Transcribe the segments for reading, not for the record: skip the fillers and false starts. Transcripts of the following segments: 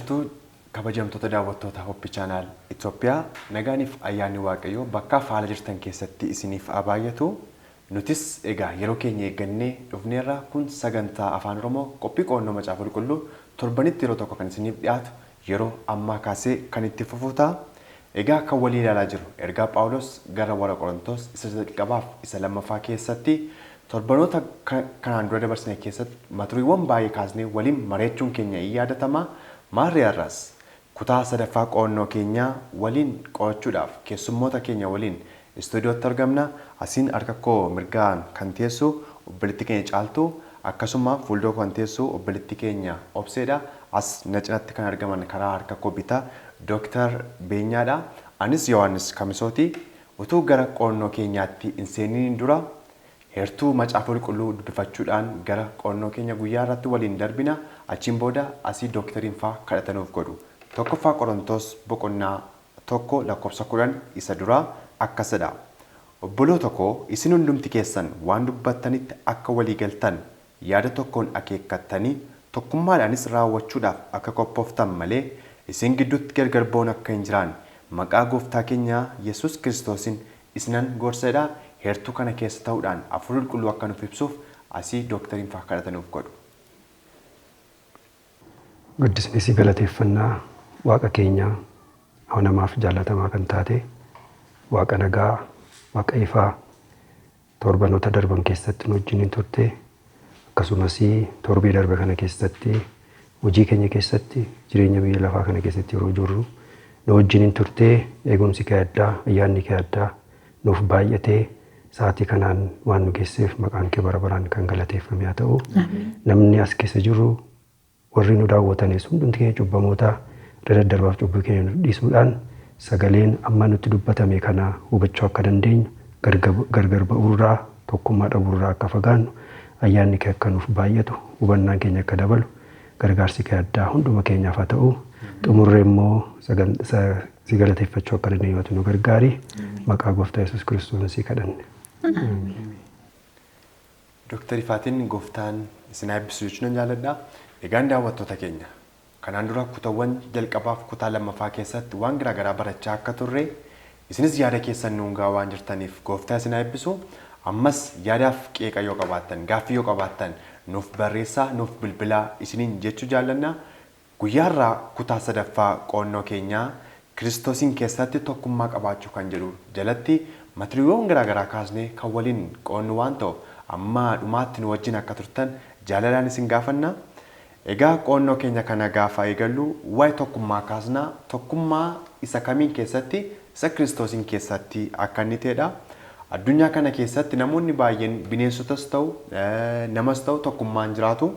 jirtu kabajamtoota daawwattoota Hopi Channel Itoophiyaa nagaaniif ayyaanni waaqayyoo bakka faala jirtan keessatti isiniif abaayatu nutis egaa yeroo keenya eeggannee dhufneerra kun sagantaa afaan Oromoo qophii qoonnoo macaafa qulqulluu torbanitti yeroo tokko kan isiniif dhiyaatu yeroo ammaa kaasee kan itti fufuuta egaa kan walii ilaalaa jiru ergaa Phaawulos gara warra Qorontos isa jalqabaaf isa lammaffaa keessatti torbanoota kanaan dura dabarsine keessatti maturiiwwan baay'ee kaasnee waliin mareechuun keenya yaadatama Maariyaarras kutaa sadaffaa qoonnoo keenya waliin qo'achuudhaaf keessummoota keenya waliin istuudiyootti argamna asiin harka koo mirgaan kan teessu obboleettii keenya Caaltuu akkasuma fuuldura kan teessu obboleettii keenya Obseedha as na cinaatti kan argaman karaa harka koo bitaa Dr. Beenyaadha anis Yohaannis Kamisooti utuu gara qoonnoo keenyaatti hin seeniin dura heertuu macaafa qulqulluu dubbifachuudhaan gara qoonnoo keenya guyyaa irratti waliin darbina achiin booda asii doktariin faa kadhatanuuf godhu tokkoffaa Qorontos boqonnaa tokko lakkoofsa 10 isa duraa akkasidha obboloota koo isin hundumti keessan waan dubbattanitti akka walii galtan yaada tokkoon akeekkattanii tokkummaadhaanis raawwachuudhaaf akka qophooftan malee isin gidduutti gargar ba'uun akka hin jiraanne maqaa gooftaa keenya Yesuus Kiristoosiin isinan gorsedha heertuu kana keessa ta'uudhaan hafuurri qulqulluu akka nuuf ibsuuf asii doktariin faa kadhatanuuf godhu. Guddisni galateeffannaa waaqa keenya amanamaaf jaalatamaa kan taate waaqa nagaa waaqa ifaa torbanoota darban keessatti nu wajjin turte akkasumas torbii darbe kana keessatti hojii keenya keessatti jireenya biyya lafaa kana keessatti yeroo jirru nu wajjin turte eegumsi kee addaa ayyaanni kee addaa nuuf baay'atee sa'aatii kanaan waan nu geesseef maqaan kee bara baraan kan galateeffame haa ta'u namni as keessa jiru warri nu daawwatanis hundumti keenya cubbamoota daddarbaaf cubbuu keenya dhiisuudhaan sagaleen amma nutti dubbatame kana hubachuu akka dandeenyu gargar ba'uurraa tokkummaa dhabuurraa akka fagaannu ayyaanni kee akka nuuf baay'atu hubannaan keenya akka dabalu gargaarsi kee addaa hunduma keenyaaf haa ta'u xumurree immoo si galateeffachuu akka dandeenyu nu gargaari maqaa gooftaa Yesuus Kiristoos si kadhanne. Dr. Ifaatiin gooftaan isin eebbisuu jechuun jaalladha. Egaan daawwattoota keenya kanaan dura kutaawwan jalqabaaf kutaa lammaffaa keessatti waan garaagaraa barachaa akka turre isinis yaada keessan nuungaa waan jirtaniif gooftaa isin eebbisu ammas yaadaaf qeeqa yoo qabaattan gaaffii yoo qabaattan nuuf barreessaa nuuf bilbilaa isiniin jechuu jaallanna guyyaarraa kutaa sadaffaa qoonnoo keenyaa Kiristoosiin keessatti tokkummaa qabaachuu kan jedhu jalatti matiriiwwan garaagaraa kaasnee kan waliin qoonnu waan ta'u amma dhumaatti nu wajjin akka turtan jaalalaan isin gaafanna. Egaa qoonnoo keenya kana gaafa eegallu waa'ee tokkummaa kaasnaa tokkummaa isa kamiin keessatti isa Kiristoosiin keessatti akka inni ta'edha. Addunyaa kana keessatti namoonni baay'een bineensotas ta'u namas ta'u tokkummaan jiraatu.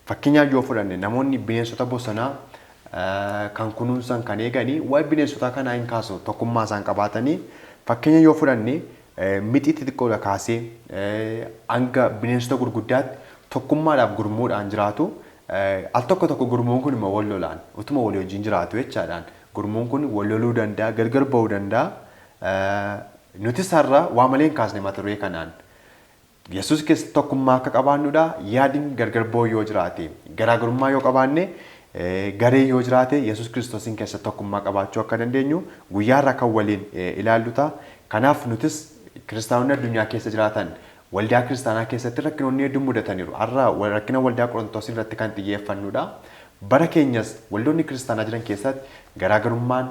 Fakkeenyaaf yoo fudhanne namoonni bineensota bosonaa kan kunuunsan kan eeganii waa'ee bineensota kanaa hin kaasu tokkummaa isaan qabaatanii fakkeenya yoo fudhanne mixii xixiqqoodha kaasee hanga bineensota gurguddaatti tokkummaadhaaf gurmuudhaan jiraatu. Al tokko gurmuun kun immoo wal lolaan utuma walii wajjin jiraatu jechaadhaan gurmuun kun wal loluu danda'a gargar ba'uu danda'a nutis har'a waa malee hin kaasne mata duree kanaan Yesuus keessatti tokkummaa akka qabaannudha yaadiin gargar ba'uu yoo jiraate garaagarummaa yoo qabaanne garee yoo jiraate Yesuus Kiristoosiin keessatti tokkummaa qabaachuu akka dandeenyu guyyaarra kan waliin ilaalluta kanaaf nutis kiristaanonni addunyaa keessa jiraatan waldaa kiristaanaa keessatti rakkinoonni hedduun mudataniiru. Har'a rakkina waldaa Qorontos irratti kan xiyyeeffannudha. Bara keenyas waldoonni kiristaanaa jiran keessatti garaagarummaan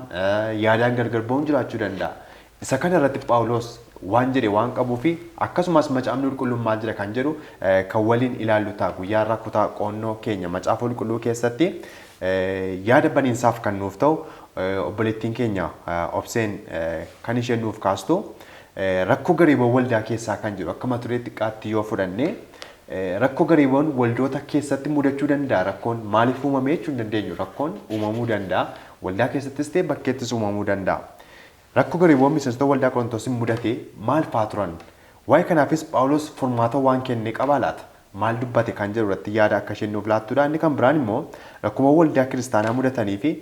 yaadaan gargar ba'uun jiraachuu danda'a. Isa kana irratti Phaawulos waan jedhe waan qabuu fi akkasumas macaafni qulqulluun maal jedha kan jedhu kan waliin ilaallu ta'a. Guyyaa irraa kutaa qoonnoo keenya macaafa qulqulluu keessatti yaada baniinsaaf kan nuuf ta'u obboleettiin keenya Obseen kan isheen nuuf kaastu. Rakkoo gariiwwan waldaa keessaa kan jiru akka mata duree xiqqaatti yoo fudhanne rakkoo gariiwwan waldoota keessatti mudachuu danda'a rakkoon maaliif uumame jechuu hin dandeenyu rakkoon uumamuu danda'a waldaa keessattis ta'e bakkeettis uumamuu danda'a. Rakkoo gariiwwan miseensota waldaa Qorontosiin mudate maal fa'aa turan waa'ee kanaafis Phaawulos furmaata waan kenne qabaa laata maal dubbate kan jedhu irratti yaada akka isheen nuuf laattudha inni kan biraan immoo rakkoowwan waldaa kiristaanaa mudatanii fi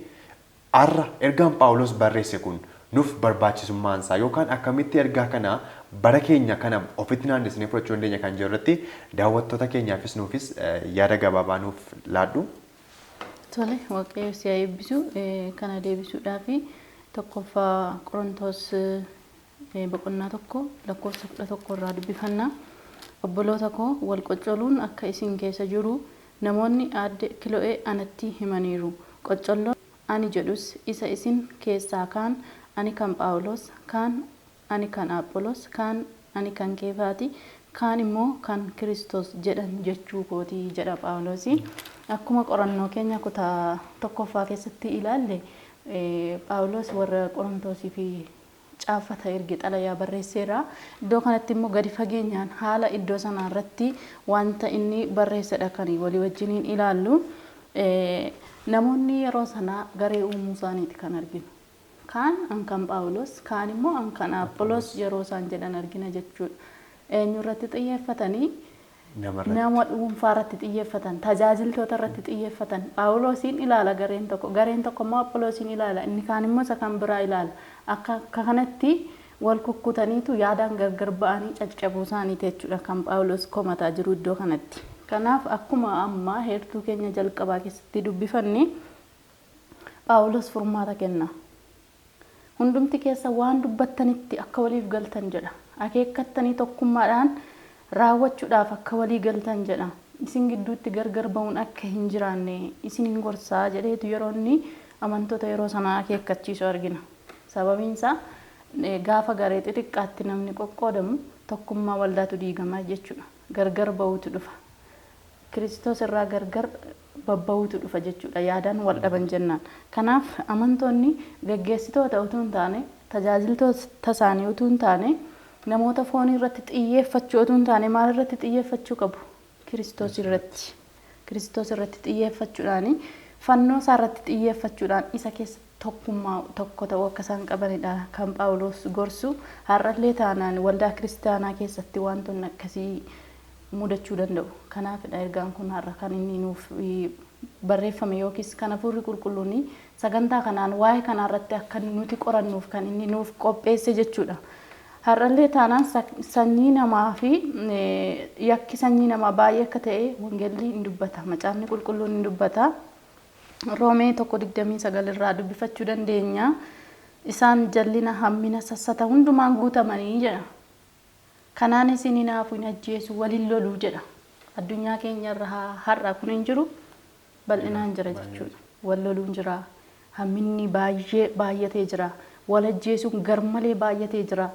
har'a ergaan Phaawulos barreesse kun nuuf barbaachisummaan isaa yookaan akkamitti ergaa kana bara keenya kana ofitti naannessinee fudhachuu dandeenya kan jedhu irratti daawwattoota keenyaafis nuufis yaada gabaabaa nuuf laadhu. Tole waaqayyo si eebbisu kana deebisuudhaa fi tokkoffaa Qorontos boqonnaa tokko lakkoofsa 11 irraa dubbifannaa. Obboloota koo wal qoccoluun akka isin keessa jiru namoonni aadde Kilo'ee anatti himaniiru. Qoccolloon ani jedhus isa isin keessaa kaan ani kan Phaawulos, kaan ani kan Apholoos, kaan ani kan Keefaati, kaan immoo kan Kiristoos jedhan jechuu kooti jedha Phaawulosi. Akkuma qorannoo keenya kutaa tokkoffaa keessatti ilaalle Phaawulos warra Qorontosii fi caafata erge xalayaa barreesseera. Iddoo kanatti immoo gadi fageenyaan haala iddoo sanaa irratti wanta inni barreessedha kan walii wajjiniin ilaallu. Namoonni yeroo sanaa garee uumuu isaaniiti kan arginu. Kaan an kan Phaawulos, kaan immoo an kan Apholoos yeroo isaan jedhan argina jechuudha. Eenyu irratti xiyyeeffatanii? Nama dhuunfaa irratti xiyyeeffatan, tajaajiltoota irratti xiyyeeffatan. Phaawulosiin ilaala gareen tokko immoo Apholoosiin ilaala, inni kaan immoo isa kan biraa ilaala. Akka kanatti wal kukkutaniitu yaadaan gargar ba'anii caccabuu isaaniiti jechuudha kan Phaawulos komataa jiru iddoo kanatti. Kanaaf akkuma amma heertuu keenya jalqabaa keessatti dubbifanne Phaawulos furmaata kenna. Hundumti keessa waan dubbattanitti akka waliif galtan jedha. Akeekkattanii tokkummaadhaan raawwachuudhaaf akka walii galtan jedha. Isin gidduutti gargar ba'uun akka hin jiraanne isin hin gorsaa jedheetu yeroo inni amantoota yeroo sanaa akeekkachiisu argina. Sababiin isaa gaafa garee xixiqqaatti namni qoqqoodamu tokkummaa waldaatu diigamaa jechuudha. Gargar ba'uutu dhufa. Kiristoos irraa gargar babba'uutu dhufa jechuudha. Yaadaan wal dhaban jennaan. Kanaaf amantoonni gaggeessitoota utuu hin taane, tajaajiltoota isaanii utuu hin taane, namoota foonii irratti xiyyeeffachuu utuu hin taane maal irratti xiyyeeffachuu qabu? Kiristoos irratti. Kiristoos irratti xiyyeeffachuudhaan fannoo isaa irratti xiyyeeffachuudhaan isa keessa tokkummaa tokko ta'uu akka isaan qabanidha kan Phaawulos gorsu. Har'allee taanaan waldaa kiristaanaa keessatti wantoonni akkasii mudachuu danda'u. Kanaafidha ergaan kun har'a kan inni nuuf barreeffame yookiis kan Hafuurri Qulqulluun sagantaa kanaan waa'ee kanarratti akka nuti qorannuuf kan inni nuuf qopheesse jechuudha. Har'allee taanaan sanyii namaa fi yakki sanyii namaa baay'ee akka ta'e wangeelli ni dubbata. Macaafni Qulqulluun ni dubbata. Roomee 1:29 irraa dubbifachuu dandeenya. Isaan jallina hammina sassata hundumaan guutamanii jedha. Kanaan isin hinaafu hin ajjeesu waliin loluu jedha. Addunyaa keenya irra har'a kun hin jiru bal'inaan jira jechuudha. Wal loluun jira. Hamminni baay'atee jira. Wal ajjeesuun garmalee baay'atee jira.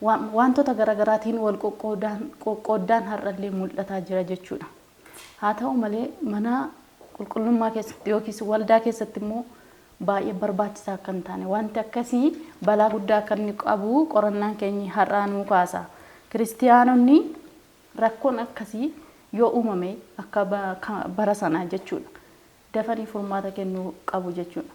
Wantoota garaagaraatiin wal qoqqooddaan har'allee mul'ataa jira jechuudha. Haa ta'u malee mana qulqullummaa keessatti yookiis waldaa keessatti immoo baay'ee barbaachisaa akka hin taane wanti akkasii balaa guddaa akka inni qabu qorannaan keenya har'aa nuu kaasa. Kiristiyaanonni rakkoon akkasii yoo uumame akka bara sanaa jechuudha. Dafanii furmaata kennuu qabu jechuudha.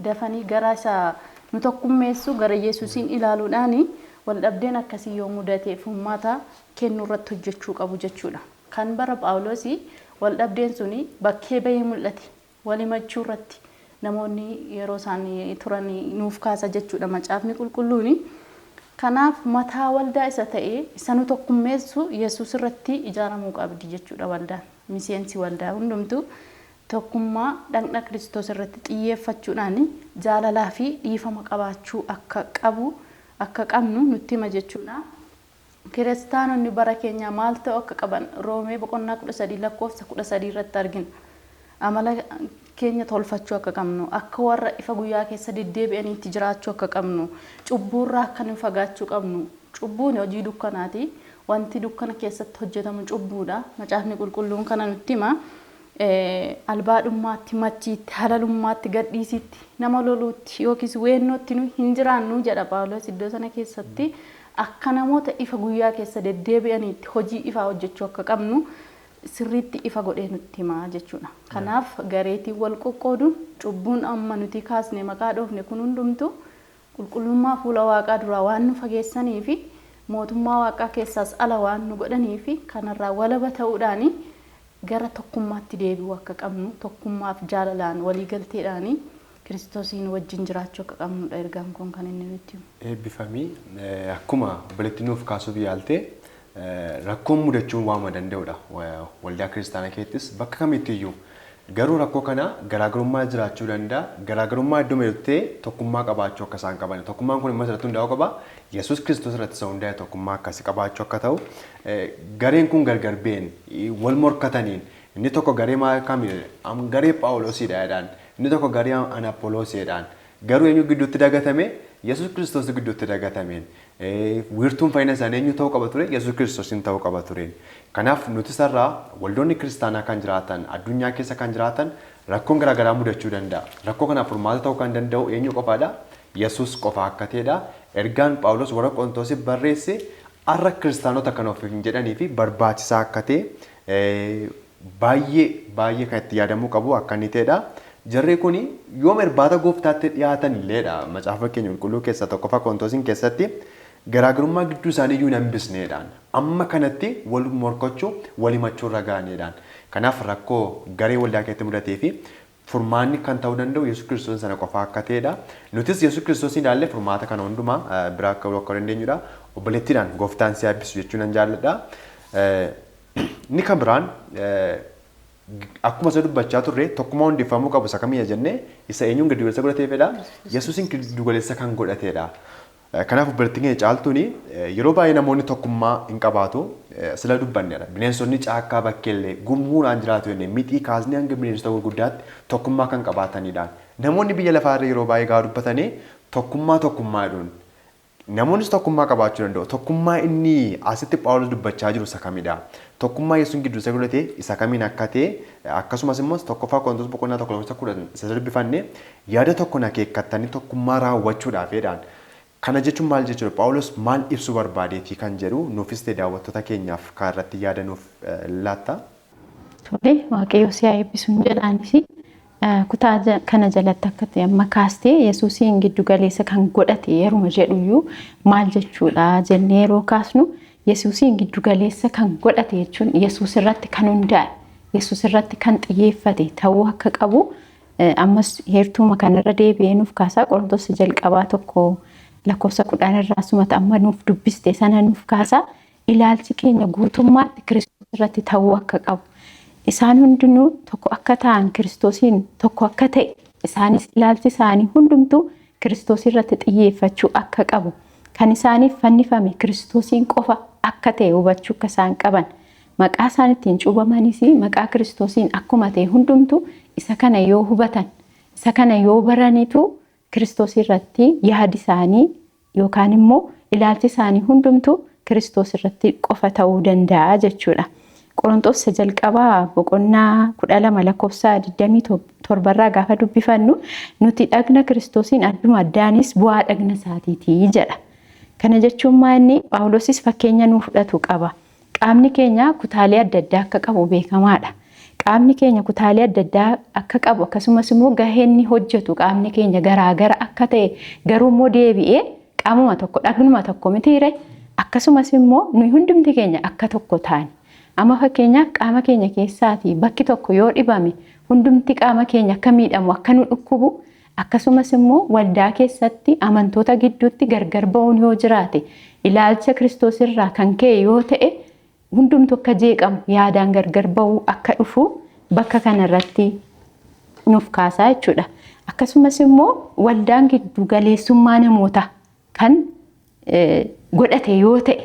Dafanii gara isaa nu tokkummeessu gara Yesuusiin ilaaluudhaan wal dhabdeen akkasii yoo mudate furmaata kennuu irratti hojjechuu qabu jechuudha. Kan bara Phaawulosii wal dhabdeen suni bakkee bahee mul'ate walimachuu irratti namoonni yeroo isaan turan nuuf kaasa jechuudha macaafni qulqulluun. Kanaaf mataa waldaa isa ta'e isa nu tokkummeessu Yesuus irratti ijaaramuu qabdi jechuudha waldaan. Miseensi waldaa hundumtuu tokkummaa dhagna Kiristoos irratti xiyyeeffachuudhaan jaalalaa fi dhiifama qabaachuu akka qabnu nutti hima jechuudha. Kiristaanonni bara keenya maal ta'u akka qaban Roomee boqonnaa 13 lakkoofsa 13 irratti argina. Amala keenya tolfachuu akka qabnu, akka warra ifa guyyaa keessa deddeebi'aniitti jiraachuu akka qabnu, cubbuurraa akka nu fagaachuu qabnu. Cubbuun hojii dukkanaati. Wanti dukkana keessatti hojjetamu cubbuudha. Macaafni qulqulluun kana nutti hima. Albaadhummaatti, machiitti, halalummaatti, gadhiisitti, nama loluutti yookiis weennootti nu hin jiraannu jedha Phaawulos iddoo sana keessatti. Akka namoota ifa guyyaa keessa deddeebi'aniitti hojii ifaa hojjechuu akka qabnu sirriitti ifa godhee nutti hima jechuudha. Kanaaf gareetiin wal qoqqooduun cubbuun amma nuti kaasne maqaa dhoofne kun hundumtu qulqullummaa fuula Waaqaa duraa waan nu fageessanii fi mootummaa Waaqaa keessaas ala waan nu godhanii fi kanarraa walaba ta'uudhaan gara tokkummaatti deebi'uu akka qabnu tokkummaaf jaalalaan waliigalteedhaan Kiristoosiin wajjin jiraachuu akka qabnudha ergaan kun kan inni nutti himu. Eebbifamii akkuma obboleettiin nuuf kaasuuf yaalte rakkoon mudachuun waama danda'udha. Waldaa kiristaanaa keessattis bakka kamittiyyuu Garuu rakkoo kana garaagarummaa jiraachuu danda'a. Garaagarummaa iddoo meettee tokkummaa qabaachuu akka isaan qaban. Tokkummaan kun immoo irratti hundaa'uu qaba. Yesuus Kiristoos irratti isa hundaa'e tokkummaa akkasii qabaachuu akka ta'u. Gareen kun gargar ba'een wal morkataniin inni tokko garee maal kamidha? Garee Phaawulosiidha jedhaan. Inni tokko garee Anaapoloosiidhaan. Garuu eenyu gidduutti dagatame? Yesuus Kiristoos gidduutti dagatameen. Wiirtuun fayyina isaanii eenyu ta'uu qaba ture? Yesuus Kiristoos ta'uu qaba ture. Kanaaf nuti sarraa waldoonni kiristaanaa kan jiraatan addunyaa keessa kan jiraatan rakkoon garaagaraa mudachuu danda'a. Rakkoo kanaaf furmaata ta'uu kan danda'u eenyu qofaadha? Yesuus qofa akka ta'edha. Ergaan Phaawulos warra Qorontoosiif barreesse har'a kiristaanota kan of hin jedhanii fi barbaachisaa akka ta'e baay'ee kan itti yaadamuu qabu akka inni ta'edha. Jarri kun yoom irbaata gooftaatti dhiyaatan illeedha. Macaafa keenya qulqulluu keessaa tokkoffaa Qorontoosiin keessatti garaagarummaa gidduu isaanii iyyuu hin hambisneedhaan. Amma kanatti wal morkachuu, wal himachuu irra ga'aneedhaan. Kanaaf rakkoo garee waldaa keessatti mudatee fi furmaanni kan ta'uu danda'u Yesuus Kiristoos sana qofa akka ta'edha. Nutis Yesuus Kiristoos ilaallee furmaata kana hundumaa biraa akka dandeenyudha. Obboleettiidhaan gooftaan si eebbisu jechuun nan jaalladha. Inni kan biraan akkuma isa dubbachaa turre tokkummaa hundeeffamuu qabu isa kamiyya jennee isa eenyuun giddu galeessa godhateefidha. Yesuusin giddu galeessa kan godhatedha. Kanaaf obboleettiin keenya caaltuun yeroo baay'ee namoonni tokkummaa hin qabaatu sila dubbanneedha. Bineensonni caakkaa bakkeellee gurmuudhaan jiraatu jennee mixii kaasnee hanga bineensota gurguddaatti tokkummaa kan qabaatanidha. Namoonni biyya lafaarra yeroo baay'ee gaafa dubbatanii tokkummaa jedhuun. Namoonnis tokkummaa qabaachuu danda'u. Tokkummaa inni asitti Phaawulos dubbachaa jiru isa kamidha? Tokkummaa Yesuus gidduu isa godhate isa kamiin akka ta'e akkasumas immoo tokkoffaa Qorontos boqonnaa 1:10 isa dubbifanne yaada tokkoon akeekkattanii tokkummaa raawwachuudhaafidhaan. Kana jechuun maal jechuudha? Phaawulos maal ibsuu barbaadeetii kan jedhu nuufis ta'e daawwattoota keenyaaf kan irratti yaada nuuf laatta. Tole Waaqayyo si haa eebbisuun jedhaanis kutaa kana jalatti akka ta'e amma kaastee Yesuusiin giddu galeessa kan godhate yeruma jedhuyyuu maal jechuudha jennee yeroo kaasnu Yesuusiin giddu galeessa kan godhate jechuun Yesuus irratti kan hundaa'e, Yesuus irratti kan xiyyeeffate ta'uu akka qabu ammas heertuma kanarra deebi'ee nuuf kaasaa. Qorontos jalqabaa 1:10 irraa sumata amma nuuf dubbiste sana nuuf kaasaa. Ilaalchi keenya guutummaatti Kiristoos irratti ta'uu akka qabu. Isaan hundinuu tokko akka ta'an Kiristoosiin tokko akka ta'e isaanis ilaalchi isaanii hundumtuu Kiristoos irratti xiyyeeffachuu akka qabu. Kan isaaniif fannifame Kiristoosiin qofa akka ta'e hubachuu akka isaan qaban. Maqaa isaan ittiin cuubamanis maqaa Kiristoosiin akkuma ta'e hundumtuu isa kana yoo hubatan, isa kana yoo baranitu Kiristoos irratti yaadi isaanii yookaan immoo ilaalchi isaanii hundumtuu Kiristoos irratti qofa ta'uu danda'a jechuudha. Qorontos jalqabaa boqonnaa 12:27 irraa gaafa dubbifannu nuti dhagna Kiristoosiin adduma addaanis bu'aa dhagna isaatiitii jedha. Kana jechuun maanni Phaawulosis fakkeenya nuuf fudhatu qaba. Qaamni keenya kutaalee adda addaa akka qabu beekamaadha. Qaamni keenya kutaalee adda addaa akka qabu akkasumas immoo gahee inni hojjetu qaamni keenya garaagara akka ta'e garuu immoo deebi'ee qaamuma tokko dhagnuma tokko mitiire akkasumas immoo nuyi hundumti keenya akka tokko taane. Amma fakkeenyaaf qaama keenya keessaatii bakki tokko yoo dhibame hundumti qaama keenya akka miidhamu akka nu dhukkubu akkasumas immoo waldaa keessatti amantoota gidduutti gargar ba'uun yoo jiraate ilaalcha Kiristoos irraa kan ka'e yoo ta'e hundumtu akka jeeqamu yaadaan gargar ba'uu akka dhufu bakka kanarratti nuuf kaasaa jechuudha. Akkasumas immoo waldaan giddu galeessummaa namoota kan godhate yoo ta'e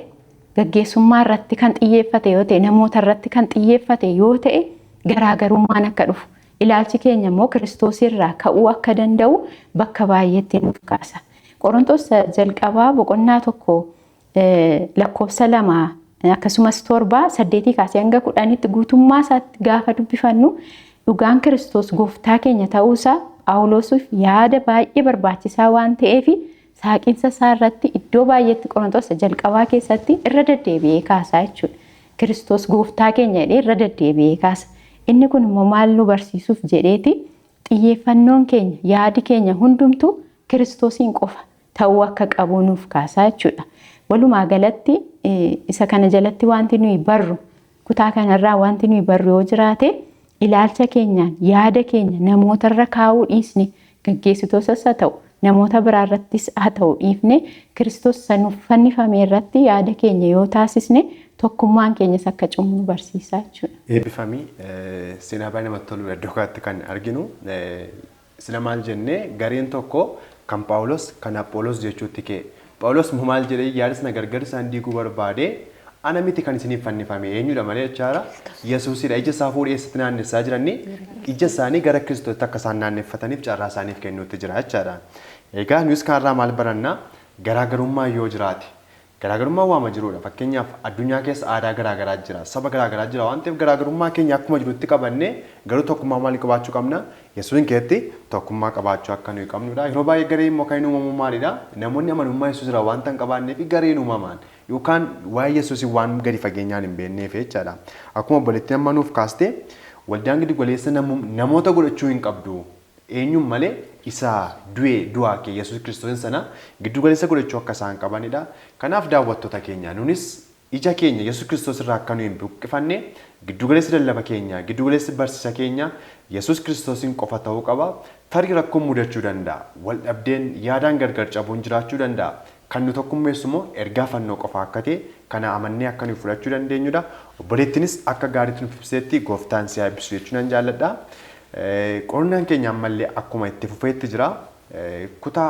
gaggeessummaa irratti kan xiyyeeffate yoo ta'e namoota irratti kan xiyyeeffate yoo ta'e garaagarummaan akka dhufu ilaalchi keenya immoo Kiristoos irraa ka'uu akka danda'u bakka baay'eetti nuuf kaasa. Qorontos jalqabaa boqonnaa 1:2 akkasumas 7:8 kaasee hanga 10tti guutummaa isaatti gaafa dubbifannu dhugaan Kiristoos gooftaa keenya ta'uusaa Phaawulosiif yaada baay'ee barbaachisaa waan ta'eef saaqinsa isaa irratti iddoo baay'eetti Qorontos jalqabaa keessatti irra deddeebi'ee kaasaa jechuudha. Kiristoos gooftaa keenya jedhee irra deddeebi'ee kaasa. Inni kun immoo maal nu barsiisuuf jedheeti xiyyeeffannoon keenya yaadi keenya hundumtuu Kiristoosiin qofa ta'uu akka qabu nuuf kaasaa jechuudha. Walumaa galatti isa kana jalatti wanti nuyi barru kutaa kanarraa wanti nuyi barru yoo jiraate ilaalcha keenyaan yaada keenya namootarra kaa'uu dhiisne gaggeessitootas haa ta'u namoota biraarrattis haa ta'u dhiifne Kiristoos sanuuf fannifame irratti yaada keenya yoo taasisne tokkummaan keenyas akka cimu nu barsiisaa jechuudha. Eebbifamii seenaa baay'ee namatti tolu iddoo kanatti kan arginu sila maal jennee gareen tokko kan Phaawulos kan Aphoolos jechuutti ka'e. Phaawulos maal jedhee yaadis na gargar isaan diiguu barbaade ana miti kan isiniif fannifame eenyudha malee jechaara Yesuusidha ija isaa fuudhee eessatti naannessaa jiranni ija isaanii gara Kiristoositti akka isaan naanneeffataniif carraa isaaniif kennuutti jira jechaadha. Egaa nus kanarraa maal barannaa garaagarummaa yoo jiraate garaagarummaa waama jirudha. Fakkeenyaaf addunyaa keessa aadaa garaagaraa jira saba garaagaraa jira waan ta'eef garaagarummaa keenya akkuma jirutti qabannee garuu tokkummaa maalii qabaachuu qabna Yesuusin keessatti tokkummaa qabaachuu akka nuyi qabnudha. Yeroo baay'ee gareen immoo kan uumamu maalidha namoonni amanummaa Yesuus irraa waan tan qabaanneef gareen uumamaan yookaan waa'ee Yesuusii waan gadi fageenyaan hin beekneef jechaadha. Akkuma obboleettiin amma nuuf kaastee waldaan giddu galeessa namoota godhachuu hin qabdu eenyuun malee isa du'aa kee Yesuus Kiristoosin sana giddu galeessa godhachuu akka isaan qabanidha. Kanaaf daawwattoota keenya nunis ija keenya Yesuus Kiristoos irraa akka nuyi hin buqqifanne giddu galeessi lallaba keenya giddu galeessi barsiisa keenya Yesuus Kiristoosin qofa ta'uu qaba. Tarii rakkoon mudachuu danda'a. Wal dhabdeen yaadaan gargar cabuun jiraachuu danda'a. Kan nu tokkummeessu immoo ergaa fannoo qofa akka ta'e kana amannee akka nuyi fudhachuu dandeenyudha. Obboleettiinis akka gaariitti nuuf ibseetti gooftaan si haa eebbisu jechuu nan jaalladha. Qorannaan keenya ammallee akkuma itti fufeetti jira. Kutaa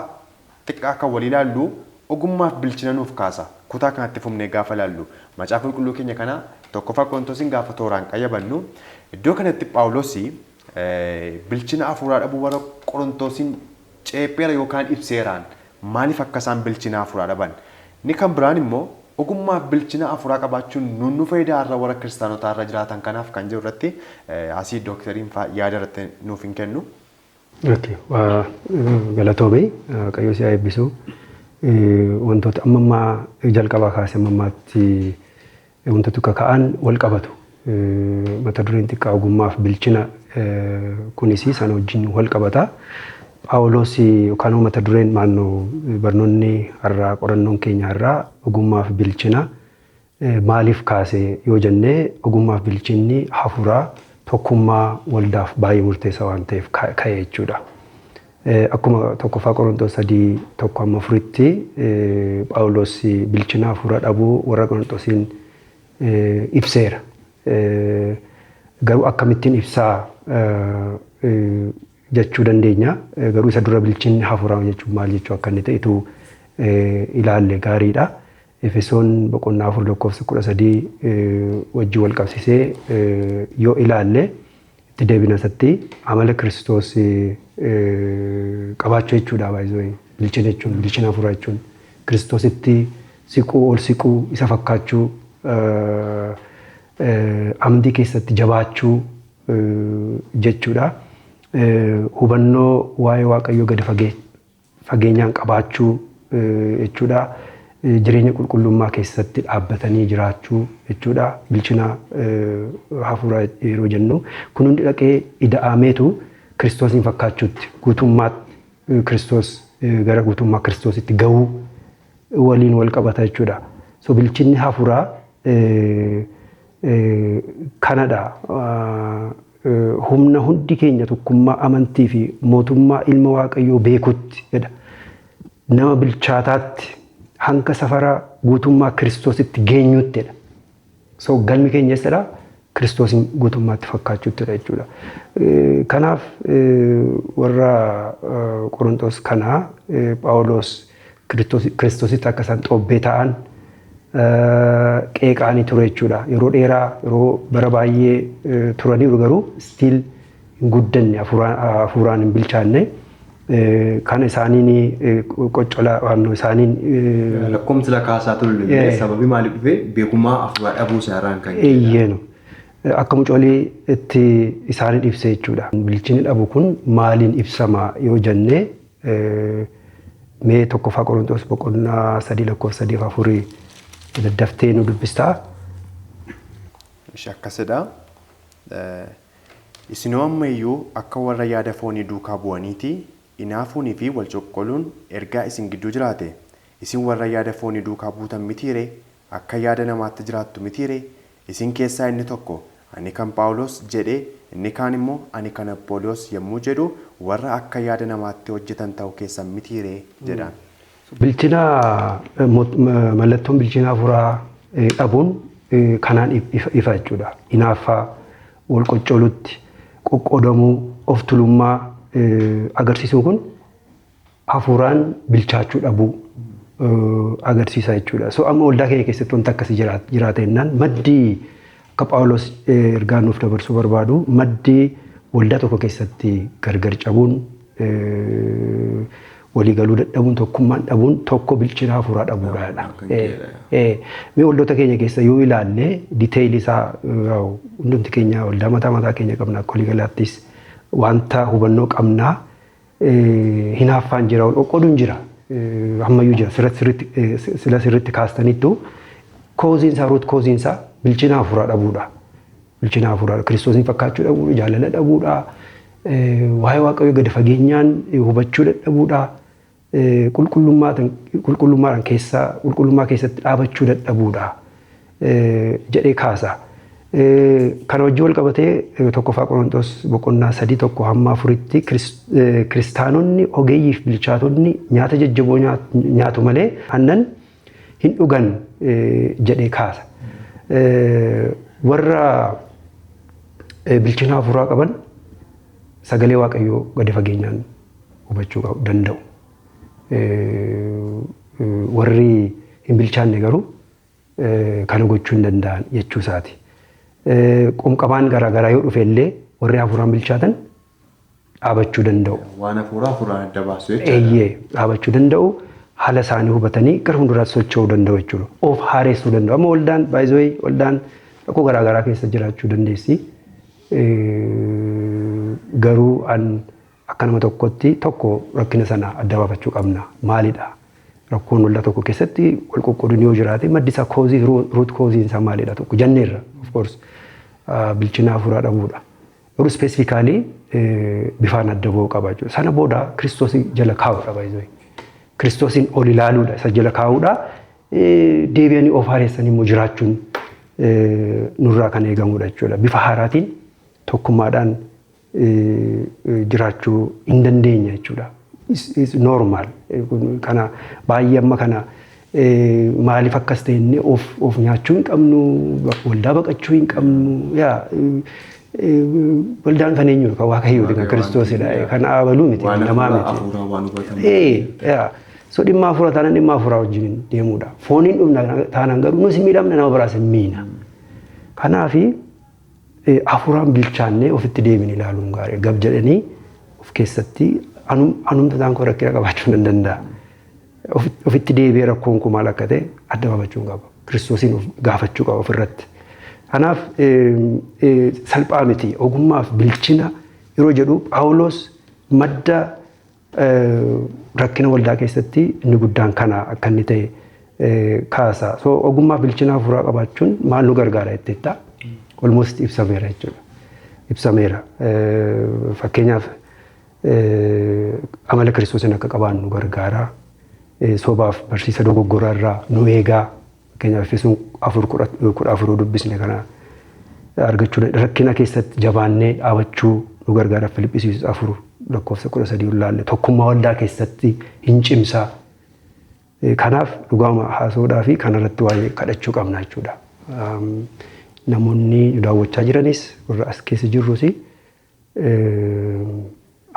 xiqqaa kan walii ilaallu ogummaaf bilchina nuuf kaasa. Kutaa kanatti fufnee gaafa ilaallu macaafa qulqulluu keenya kana tokkoffaa Qorontosiin gaafa tooraan qayyabannu iddoo kanatti Phaawulos bilchina hafuuraa dhabuu warra Qorontosiin ceepheera yookaan ibseeraan maaliif akka isaan bilchina hafuuraa dhaban. Ni kan biraan immoo ogummaaf bilchina hafuuraa qabaachuun nu faayidaa irra warra kiristaanotaa irra jiraatan kanaaf kan jiru irratti asii dookteriin yaada irratti nuuf hin kennu. Galatoomee Waaqayyo si haa eebbisu. Wantoota ammaa jalqabaa kaasee ammaatti wantoota kaka'an wal qabatu. Mata dureen xiqqaa ogummaaf bilchina kunis sana wajjin wal qabata. Phaawulos yookaan mata dureen maannoo barnoonni har'aa qorannoon keenya har'aa ogummaaf bilchina maaliif kaase yoo jennee ogummaaf bilchinni hafuuraa tokkummaa waldaaf baay'ee murteessaa waan ta'eef ka'e jechuudha. Akkuma tokkoffaa Qorontos 3:1-4tti Phaawulos bilchina hafuuraa dhabuu warra Qorontosiin ibseera. Garuu akkamittiin ibsaa jechuu dandeenya. Garuu isa dura bilchinni hafuuraa jechuun maal jechuu akka inni ta'etu ilaalle gaariidha. Efesoon 4:13 wajjin wal qabsisee yoo ilaalle itti deebinasatti amala Kiristoos qabaachuu jechuudha baay'ee bilchina jechuun bilchina hafuuraa jechuun Kiristoositti siquu ol siquu isa fakkaachuu amdii keessatti jabaachuu jechuudha. Hubannoo waa'ee Waaqayyoo gadi fageenyaan qabaachuu jechuudha. Jireenya qulqullummaa keessatti dhaabbatanii jiraachuu jechuudha. Bilchina hafuuraa yeroo jennu kun hundi dhaqee ida'ameetu Kiristoosin fakkaachuutti guutummaatti Kiristoos gara guutummaa Kiristoositti gahuu waliin wal qabata jechuudha. So bilchinni hafuuraa kanadha. Humna hundi keenya tokkummaa amantii fi mootummaa ilma Waaqayyoo beekutti jedha. Nama bilchaataatti hanga safara guutummaa Kiristoositti geenyuuttidha. So galmi keenya eessadha? Kiristoosin guutummaatti fakkaachuuttidha jechuudha. Kanaaf warra Qorontos kanaa Phaawulos Kiristoositti akka isaan xobbee ta'an qeeqaanii ture jechuudha. Yeroo dheeraa yeroo bara baay'ee turaniiru garuu stiil hin guddanne hafuuraan hin bilchaanne. Kan isaaniin qoccolaa waannoo isaaniin lakkoomsi lakaasaa ture sababii maaliif dhufee beekummaa hafuuraa dhabuu isaarraan kan eeyyeenu akka mucoolii itti isaanii ibsa jechuudha. Bilchinni dhabu kun maaliin ibsama yoo jennee mee tokkoffaa Qorontos 3:3-4 daddaftee nu dubbistaa. Akkasidha. Isinoo ammayyuu akka warra yaada foonii duukaa bu'aniiti. Inaafuunii fi wal coqqoluun ergaa isin gidduu jiraate isin warra yaada foonii duukaa buutan mitiire akka yaada namaatti jiraattu mitiire isin keessaa inni tokko ani kan Phaawulos jedhee inni kaan immoo ani kan Aphoolos yommuu jedhu warra akka yaada namaatti hojjetan ta'u keessan mitiire jedhaan. Bilchina mallattoon bilchina hafuuraa dhabuun kanaan ifa jechuudha. Hinaaffaa, wal qoccolutti, qoqqoodamuu, of tulummaa agarsiisuun kun hafuuraan bilchaachuu dhabuu agarsiisa jechuudha. So amma waldaa keenya keessatti wanta akkasii jiraata jennaan maddii akka Phaawulos ergaa nuuf dabarsuu barbaadu maddii waldaa tokko keessatti gargar cabuun waliigaluu dadhabuun tokkummaan dhabuun tokko bilchina hafuuraa dhabuudhaadha. Mee waldoota keenya keessa yoo ilaalle diiteeyilii isaa hundumti keenya waldaa mataa keenya qabna akka waliigalaattis wanta hubannoo qabnaa hinaaffaan jira wal qoqqooduun jira ammayyuu jira sila sirriitti kaastaniittu kooziinsaa ruut kooziinsaa bilchina hafuuraa dhabuudha. Bilchina hafuuraa Kiristoosin fakkaachuu dhabuudha jaalala dhabuudha waa'ee waaqayyoo gadi fageenyaan hubachuu dadhabuudha. Qulqullummaa keessatti dhaabachuu dadhabuudha jedhee kaasa. Kana wajjin wal qabatee tokkoffaa Qorontos boqonnaa 3:1-4tti kiristaanonni ogeeyyiif bilchaatonni nyaata jajjaboo nyaatu malee aannan hin dhugan jedhee kaasa. Warra bilchina hafuuraa qaban sagalee waaqayyoo gadi fageenyaan hubachuu danda'u. Warri hin bilchaanne garuu kana gochuu hin danda'an jechuu isaati. Qomqamaan garaagaraa yoo dhufe illee warri hafuuraan bilchaatan dhaabachuu danda'u. Waan hafuuraan adda baasu jechuudha. Dhaabachuu danda'u. Haala isaanii hubatanii gara fuulduraatti socho'uu danda'u jechuudha. Of haareessuu danda'u. Amma waldaan baay'ee waldaan rakkoo garaagaraa keessa jiraachuu dandeessi. Garuu akka nama tokkotti tokko rakkina sana adda baafachuu qabna. Maalidha? Rakkoon waldaa tokko keessatti wal qoqqooduun yoo jiraate maddi isaa koozii ruut kooziin isaa maalidha tokko janneerra of course bilchina hafuuraa dhabuudha. Garuu ispeesifikaalii bifaan adda ba'uu qaba jechuudha. Sana booda Kiristoosii jala kaa'uudha baay'ee. Kiristoosiin ol ilaaluudha isa jala kaa'uudha. Deebi'anii of haareessanii immoo jiraachuun nurraa kan eegamudha jechuudha. Bifa haaraatiin tokkummaadhaan jiraachuu hin dandeenya jechuudha. Is normal. Kana baay'ee amma kana maaliif akkas ta'e of nyaachuu hin qabnu waldaa baqachuu hin qabnu waldaan kan eenyudha kan waaqayyooti kan Kiristoosidha kan abaluu miti namaa miti. So dhimma hafuuraa taanaan dhimma hafuuraa wajjin deemuudha. Fooniin dhumna taanaan garuu nuti miidhamna nama biraas hin miina. Kanaafi hafuuraan bilchaannee ofitti deebiin ilaaluun gaarii gab jedhanii of keessatti anumta isaan koo rakkina qabaachuu hin danda'a. Ofitti deebi'ee rakkoon kun maal akka ta'e adda baafachuu qaba. Kiristoosiin of gaafachuu qaba ofirratti. Kanaaf salphaa miti ogummaaf bilchina yeroo jedhu Phaawulos madda rakkina waldaa keessatti inni guddaan kana akka inni ta'e kaasa. So ogummaaf bilchina hafuuraa qabaachuun maal nu gargaara jetteetta? Almost ibsameera jechuudha. Ibsameera. Fakkeenyaaf amala Kiristoosiin akka qabaannu gargaara. Sobaaf barsiisa dogoggoraa irraa nu eegaa. Fakkeenyaaf Efesoon 4:14 dubbisne kana argachuu rakkina keessatti jabaannee dhaabachuu nu gargaara. Filiphisiis 4:13 ulaalle tokkummaa waldaa keessatti hin cimsaa. Kanaaf dhugaama haasa'uudhaa fi kanarratti waa'ee kadhachuu qabna jechuudha. Namoonni daawwachaa jiranis warra as keessa jirrus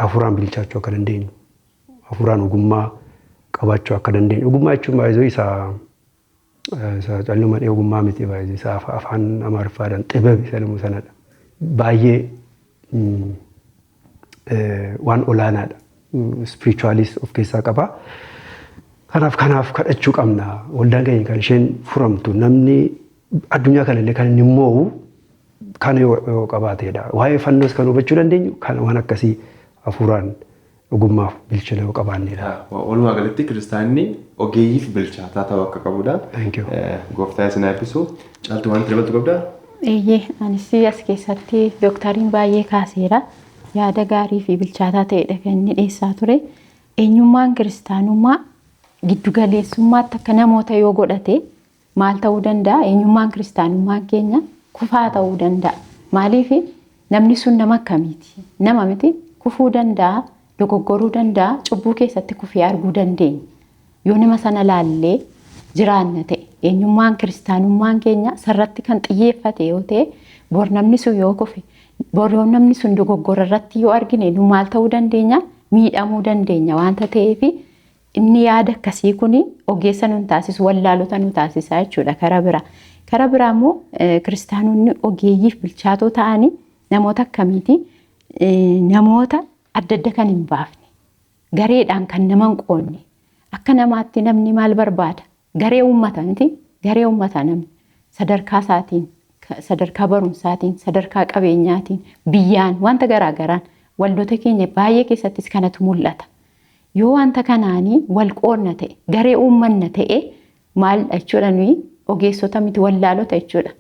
hafuuraan bilchaachuu akka dandeenyu hafuuraan ogummaa qabaachuu akka dandeenyu ogummaa jechuun baay'ee isaa calluma dhee ogummaa miti baay'ee isaa afaan Amaariffaadhaan xibabi salmu sanadha baay'ee waan olaanaadha spiritualis of keessaa qaba. Kanaaf kadhachuu qabna waldaan keenya kan isheen furamtu namni addunyaa kanallee kan inni moo'u kan yoo qabaateedha. Waa'ee fannoos kan hubachuu dandeenyu kan waan akkasii hafuuraan ogummaaf bilchina yoo qabaanneedha. Walumaa galatti kiristaanni ogeeyyiif bilchaataa ta'uu akka qabudha. Gooftaa isin eebbisu. Caaltuu waan dabaltu qabdaa? Eeyyee anis as keessatti dooktariin baay'ee kaaseera. Yaada gaarii fi bilchaataa ta'edha kan inni dhiyeessaa ture. Eenyummaan kiristaanummaa giddugaleessummaatti akka namoota yoo godhate maal ta'uu danda'a? Eenyummaan kiristaanummaa keenya kufaa ta'uu danda'a. Maaliif namni sun nama akkamiiti? Nama miti kufuu danda'a, dogoggoruu danda'a, cubbuu keessatti kufee arguu dandeenya. Yoo nama sana laallee jiraanna ta'e eenyummaan kiristaanummaan keenya sarratti kan xiyyeeffate yoo ta'e bor namni sun yoo kufe bor namni sun dogoggora irratti yoo argine nu maal ta'uu dandeenya miidhamuu dandeenya wanta ta'eef inni yaada akkasii kuni ogeessa nu taasisu wallaalota nu taasisaa jechuudha karaa biraa. Karaa biraa immoo kiristaanonni ogeeyyiif bilchaatoo ta'anii namoota akkamiiti namoota adda adda kan hin baafne gareedhaan kan nama hin qoonne akka namaatti namni maal barbaada garee uummata miti garee uummataa namni sadarkaa isaatiin sadarkaa barumsaatiin sadarkaa qabeenyaatiin biyyaan wanta garaagaraan waldoota keenya baay'ee keessattis kanatu mul'ata. Yoo wanta kanaanii wal qoonna ta'e garee uummanna ta'e maal jechuudha nuyi ogeessota miti wallaalota jechuudha.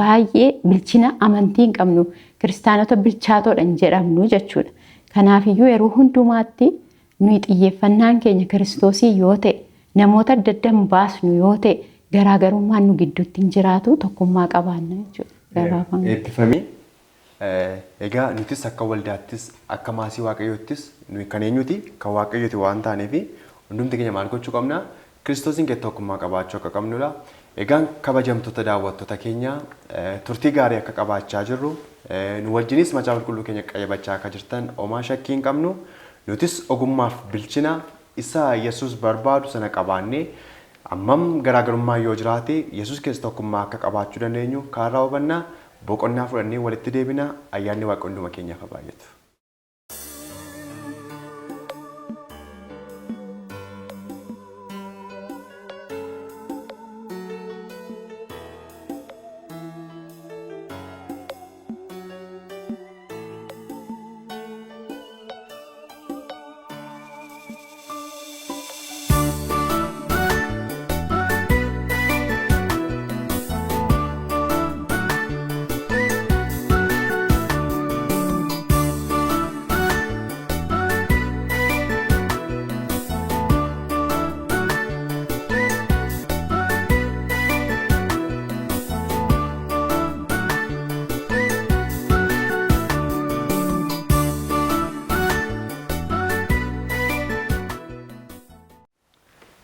Baay'ee bilchina amantii hin qabnu kiristaanota bilchaatoodhaan jedhamnu jechuudha. Kanaafiyyuu yeroo hundumaatti nuyi xiyyeeffannaan keenya kiristoosii yoo ta'e namoota adda adda hin baasnu yoo ta'e garaagarummaan nu gidduutti hin jiraatu tokkummaa qabaanna jechuudha. Eebbifamii egaa nutis akka waldaattis akka maasii waaqayyoottis nuyi kan eenyuti kan waaqayyooti waan taaneef hundumti keenya maal gochuu qabna kiristoosiin keessa tokkummaa qabaachuu akka qabnudha. Egaan kabajamtoota daawwattoota keenya turtii gaarii akka qabaachaa jirru nu wajjinis macaafa qulqulluu keenya qayyabachaa akka jirtan homaa shakkii hin qabnu nutis ogummaaf bilchina isa Yesuus barbaadu sana qabaannee ammam garaagarummaa yoo jiraate Yesuus keessa tokkummaa akka qabaachuu dandeenyu kaarraa hubannaa boqonnaa fudhannee walitti deebina ayyaanni Waaqa hunduma keenyaaf haa baay'atu.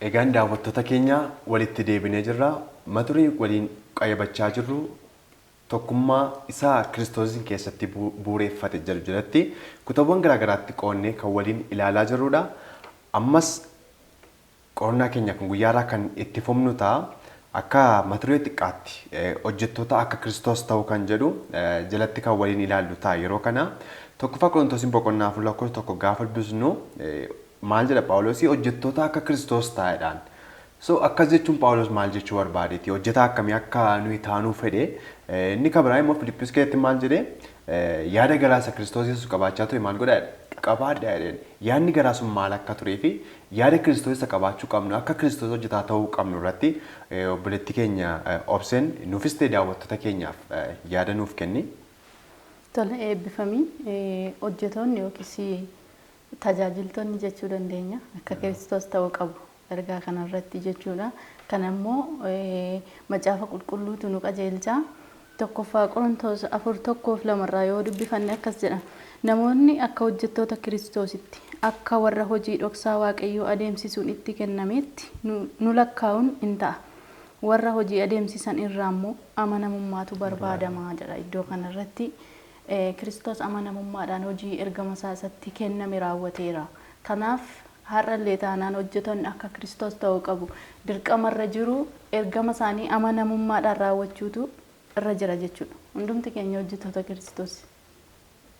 Egaan daawwattoota keenya walitti deebinee jirra. Mata duree waliin qayyabachaa jirru tokkummaa isaa Kiristoosiin keessatti bu'uureffate jedhu jalatti kutaawwan garaagaraatti qoonnee kan waliin ilaalaa jirrudha. Ammas qorannaa keenya kan guyyaarraa kan itti fufnu ta'a. Akka mata duree xiqqaatti hojjettoota akka Kiristoos ta'uu kan jedhu jalatti kan waliin ilaallu ta'a yeroo kana. Tokkoffaa Qorontoosiin boqonnaa 4 gaafa dubbisnu maal jedha Phaawulos hojjettoota akka Kiristoos ta'edhaan. So akkas jechuun Phaawulos maal jechuu barbaadeeti hojjetaa akkamii akka nuyi taanuu fedhe inni kan biraa immoo Filiphis keessatti maal jedhee yaada garaa isa Kiristoos Yesuus qabaachaa ture maal godhaa qabaadhaa jedheen yaadni garaa sun maal akka turee fi yaada Kiristoos isa qabaachuu qabnu akka Kiristoos hojjetaa ta'uu qabnu irratti obboleettii keenya obseen nuufis ta'e daawwattoota keenyaaf yaada nuuf kenni. Tole eebbifamii hojjetoonni yookiis tajaajiltoonni jechuu dandeenya akka Kiristoos ta'uu qabu ergaa kanarratti jechuudha. Kana immoo macaafa qulqulluutu nu qajeelcha. Tokkoffaa Qorontoos 4:2 yoo dubbifanne akkas jedha. Namoonni akka hojjettoota Kiristoositti akka warra hojii dhoksaa Waaqayyoo adeemsisuun itti kennametti nu lakkaa'uun hin ta'a. Warra hojii adeemsisan irraa immoo amanamummaatu barbaadama jedha iddoo kanarratti. Kiristoos amanamummaadhaan hojii ergama isaatti kenname raawwateera. Kanaaf har'allee taanaan hojjetoonni akka Kiristoos ta'uu qabu. Dirqamarra jiru ergama isaanii amanamummaadhaan raawwachuutu irra jira jechuudha. Hundumti keenya hojjetoota Kiristoos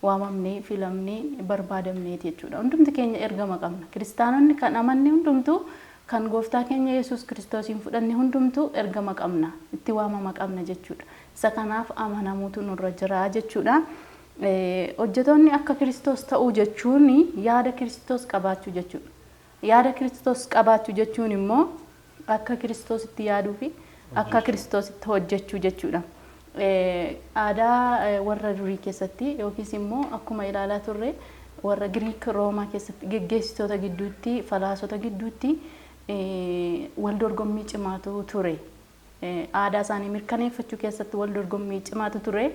waamamnee filamnee barbaadamnee jechuudha. Hundumti keenya ergama qabna. Kiristaanonni kan amanne hundumtuu kan gooftaa keenya Yesuus Kiristoosiin fudhanne hundumtuu ergama qabna. Itti waamama qabna jechuudha. Isa kanaaf amanamuutu nurra jira jechuudha. Hojjetoonni akka Kiristoos ta'uu jechuun yaada Kiristoos qabaachuu jechuudha. Yaada Kiristoos qabaachuu jechuun immoo akka Kiristoositti yaaduu fi akka Kiristoositti hojjechuu jechuudha. Aadaa warra durii keessatti yookiis immoo akkuma ilaalaa turre warra Giriik Roomaa keessatti geggeessitoota gidduutti falaasota gidduutti wal dorgommii cimaatu ture. Aadaa isaanii mirkaneeffachuu keessatti wal dorgommii cimaatu ture.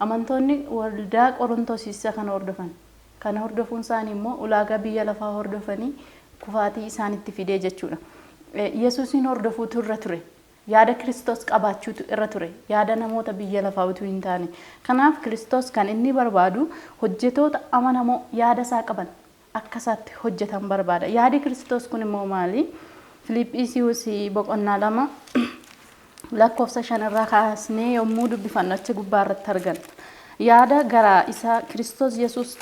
Amantoonni waldaa Qorontoos isa kana hordofan. Kana hordofuun isaanii immoo ulaagaa biyya lafaa hordofanii kufaatii isaanitti fidee jechuudha. Yesuusiin hordofuu turre ture. yaada Kiristoos qabaachuutu irra ture. Yaada namoota biyya lafaa utuu hin taane. Kanaaf Kiristoos kan inni barbaadu hojjetoota amanamoo yaada isaa qaban akka isaatti hojjetan barbaada. Yaadi Kiristoos kun immoo maali? Filiphisiiyuus boqonnaa 2 lakkoofsa 5 irraa kaasnee yommuu dubbifannu achi gubbaa irratti argan. Yaada garaa isaa Kiristoos Yesuus